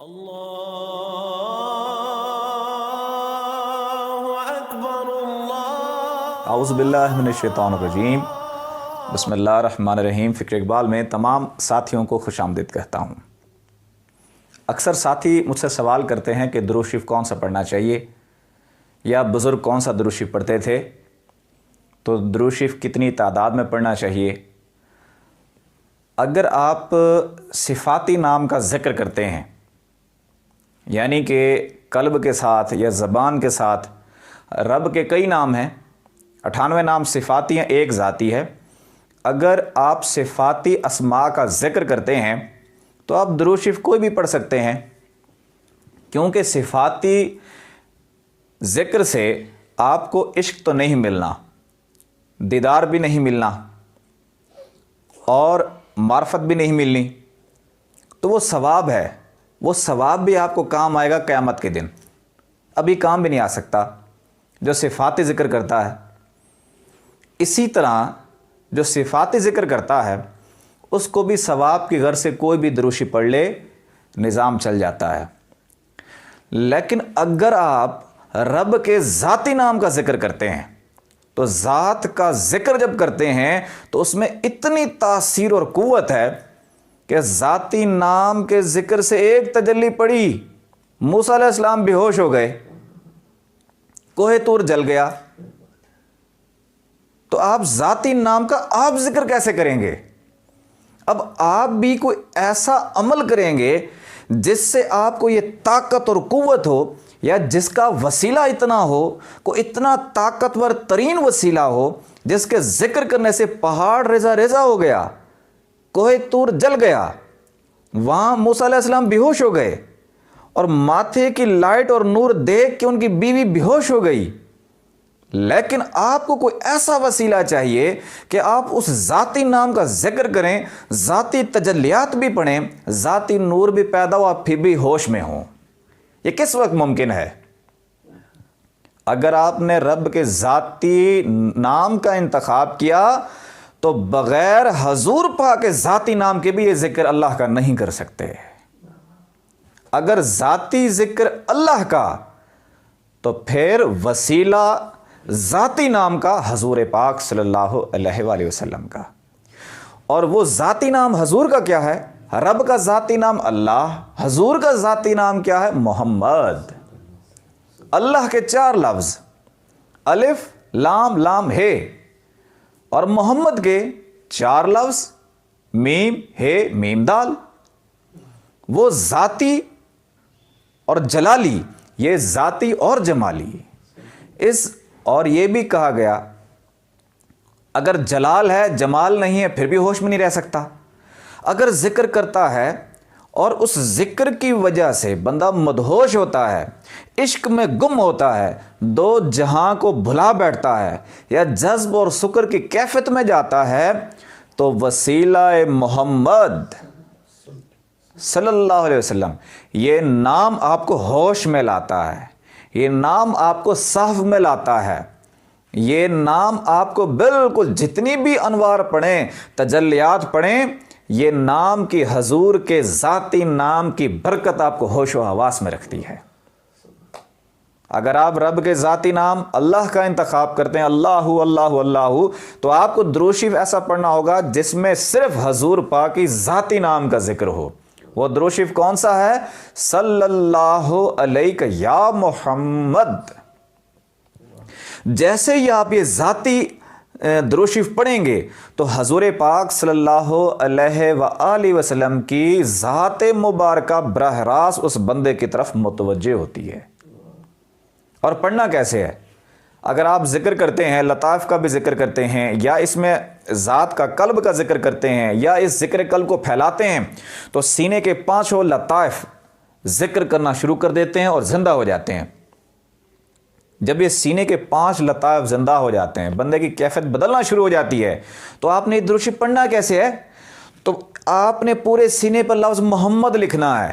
اللہ اکبر اللہ۔ اعوذ باللہ من الشیطان الرجیم، بسم اللہ الرحمن الرحیم۔ فکر اقبال میں تمام ساتھیوں کو خوش آمدید کہتا ہوں۔ اکثر ساتھی مجھ سے سوال کرتے ہیں کہ درود شریف کون سا پڑھنا چاہیے، یا بزرگ کون سا درود شریف پڑھتے تھے، تو درود شریف کتنی تعداد میں پڑھنا چاہیے۔ اگر آپ صفاتی نام کا ذکر کرتے ہیں، یعنی کہ قلب کے ساتھ یا زبان کے ساتھ، رب کے کئی نام ہیں، 98 نام صفاتی ہیں، ایک ذاتی ہے۔ اگر آپ صفاتی اسماء کا ذکر کرتے ہیں تو آپ درود شریف کوئی بھی پڑھ سکتے ہیں، کیونکہ صفاتی ذکر سے آپ کو عشق تو نہیں ملنا، دیدار بھی نہیں ملنا، اور معرفت بھی نہیں ملنی، تو وہ ثواب ہے، وہ ثواب بھی آپ کو کام آئے گا قیامت کے دن۔ ابھی کام بھی نہیں آ سکتا جو صفاتی ذکر کرتا ہے۔ اسی طرح جو صفاتی ذکر کرتا ہے اس کو بھی ثواب کی غرض سے کوئی بھی درود شریف پڑھ لے، نظام چل جاتا ہے۔ لیکن اگر آپ رب کے ذاتی نام کا ذکر کرتے ہیں تو ذات کا ذکر جب کرتے ہیں تو اس میں اتنی تاثیر اور قوت ہے کہ ذاتی نام کے ذکر سے ایک تجلی پڑی، موسیٰ علیہ السلام بے ہوش ہو گئے، کوہ طور جل گیا، تو آپ ذاتی نام کا آپ ذکر کیسے کریں گے؟ اب آپ بھی کوئی ایسا عمل کریں گے جس سے آپ کو یہ طاقت اور قوت ہو، یا جس کا وسیلہ اتنا ہو، کوئی اتنا طاقتور ترین وسیلہ ہو جس کے ذکر کرنے سے پہاڑ ریزہ ریزہ ہو گیا، کوہ طور جل گیا، وہاں موسیٰ علیہ السلام بے ہوش ہو گئے، اور ماتھے کی لائٹ اور نور دیکھ کے ان کی بیوی بے ہوش ہو گئی۔ لیکن آپ کو کوئی ایسا وسیلہ چاہیے کہ آپ اس ذاتی نام کا ذکر کریں، ذاتی تجلیات بھی پڑھیں، ذاتی نور بھی پیدا ہو، آپ پھر بھی ہوش میں ہوں۔ یہ کس وقت ممکن ہے؟ اگر آپ نے رب کے ذاتی نام کا انتخاب کیا تو بغیر حضور پاک کے ذاتی نام کے بھی یہ ذکر اللہ کا نہیں کر سکتے۔ اگر ذاتی ذکر اللہ کا تو پھر وسیلہ ذاتی نام کا حضور پاک صلی اللہ علیہ وآلہ وسلم کا۔ اور وہ ذاتی نام حضور کا کیا ہے؟ رب کا ذاتی نام اللہ، حضور کا ذاتی نام کیا ہے؟ محمد۔ اللہ کے 4 لفظ، الف لام لام ہے، اور محمد کے 4 لفظ، میم ہے میم دال۔ وہ ذاتی اور جلالی، یہ ذاتی اور جمالی۔ اور یہ بھی کہا گیا اگر جلال ہے جمال نہیں ہے پھر بھی ہوش میں نہیں رہ سکتا۔ اگر ذکر کرتا ہے اور اس ذکر کی وجہ سے بندہ مدہوش ہوتا ہے، عشق میں گم ہوتا ہے، 2 جہاں کو بھلا بیٹھتا ہے، یا جذب اور سکر کی کیفیت میں جاتا ہے، تو وسیلہ محمد صلی اللہ علیہ وسلم، یہ نام آپ کو ہوش میں لاتا ہے، یہ نام آپ کو صحو میں لاتا ہے، یہ نام آپ کو بالکل جتنی بھی انوار پڑھیں، تجلیات پڑھیں، یہ نام کی حضور کے ذاتی نام کی برکت آپ کو ہوش و حواس میں رکھتی ہے۔ اگر آپ رب کے ذاتی نام اللہ کا انتخاب کرتے ہیں، اللہ اللہ اللہ، تو آپ کو درود شریف ایسا پڑھنا ہوگا جس میں صرف حضور پاک کی ذاتی نام کا ذکر ہو۔ وہ درود شریف کون سا ہے؟ صلی اللہ علیہ یا محمد۔ جیسے ہی آپ یہ ذاتی درود شریف پڑھیں گے تو حضور پاک صلی اللہ علیہ وآلہ وسلم کی ذات مبارکہ براہ راست اس بندے کی طرف متوجہ ہوتی ہے۔ اور پڑھنا کیسے ہے؟ اگر آپ ذکر کرتے ہیں، لطائف کا بھی ذکر کرتے ہیں، یا اس میں ذات کا قلب کا ذکر کرتے ہیں، یا اس ذکر قلب کو پھیلاتے ہیں، تو سینے کے 5 لطائف ذکر کرنا شروع کر دیتے ہیں اور زندہ ہو جاتے ہیں۔ جب یہ سینے کے 5 لطائف زندہ ہو جاتے ہیں، بندے کی کیفیت بدلنا شروع ہو جاتی ہے، تو آپ نے درود شریف پڑھنا کیسے ہے؟ تو آپ نے پورے سینے پر لفظ محمد لکھنا ہے،